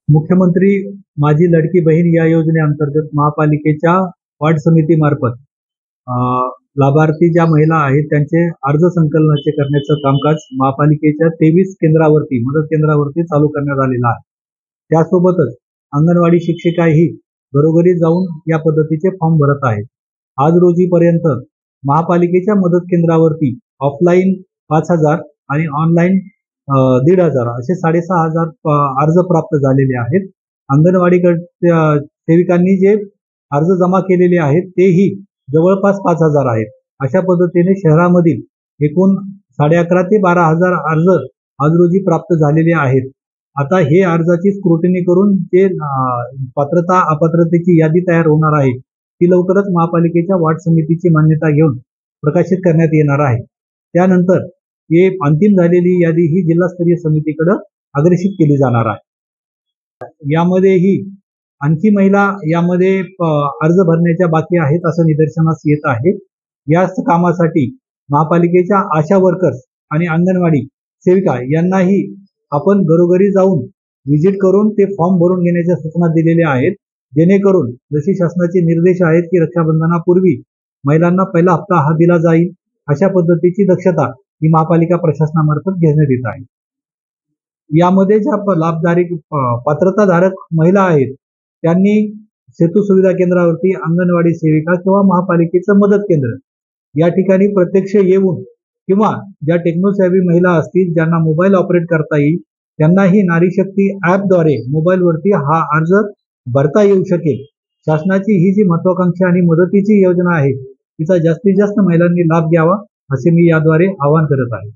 मुख्यमंत्री माझी लाडकी बहीण या योजनेअंतर्गत महापालिकेच्या वार्ड समितीमार्फत लाभार्थी ज्या महिला आहेत त्यांचे अर्ज संकलनाचे करण्याचं कामकाज महापालिकेच्या 23 केंद्रावरती मदत केंद्रावरती चालू करण्यात आलेलं आहे. त्यासोबतच अंगणवाडी शिक्षिकाही घरोघरी जाऊन या पद्धतीचे फॉर्म भरत आहेत. आज रोजीपर्यंत महापालिकेच्या मदत केंद्रावरती ऑफलाईन 5,000 आणि ऑनलाईन 1,500 असे 6,500 अर्ज प्राप्त झालेले आहेत. अंगणवाडी सेविकांनी जे अर्ज जमा केलेले आहेत तेही जवळपास 5,000 आहेत. अशा पद्धतीने शहरामधील एकूण 11,500 ते 12,000 अर्ज आज रोजी प्राप्त झालेले आहेत. आता हे अर्जाची स्क्रुटिनी करून जे पात्रता अपात्रतेची यादी तयार होणार आहे ती लवकरच महापालिकेच्या वार्ड समितीची मान्यता घेऊन प्रकाशित करण्यात येणार आहे. त्यानंतर हे अंतिम झालेली यादी ही जिल्हास्तरीय समितीकडे अग्रेषित केली जाणार आहे. यामध्येही आणखी महिला यामध्ये अर्ज भरण्याच्या बाकी आहेत असं निदर्शनास येत आहे. या कामासाठी महापालिकेच्या आशा वर्कर्स आणि अंगणवाडी सेविका यांनाही आपण घरोघरी जाऊन व्हिजिट करून ते फॉर्म भरून घेण्याच्या सूचना दिलेल्या आहेत. जेणेकरून जसे शासनाचे निर्देश आहेत की रक्षाबंधनापूर्वी महिलांना पहिला हप्ता हा दिला जाईल अशा पद्धतीची दक्षता ही महापालिका प्रशासनामार्फत घेण्यात येत आहे. यामध्ये ज्या लाभधारक पात्रताधारक महिला आहेत त्यांनी सेतू सुविधा केंद्रावरती अंगणवाडी सेविका किंवा महापालिकेचं मदत केंद्र या ठिकाणी प्रत्यक्ष येऊन किंवा ज्या टेक्नोसॅव्ही महिला असतील ज्यांना मोबाईल ऑपरेट करता येईल त्यांनाही नारी शक्ती ॲपद्वारे मोबाईलवरती हा अर्ज भरता येऊ शकेल. शासनाची ही जी महत्वाकांक्षी आणि मदतीची योजना आहे तिचा जास्तीत जास्त महिलांनी लाभ घ्यावा असे मी याद्वारे आवाहन करत आहे.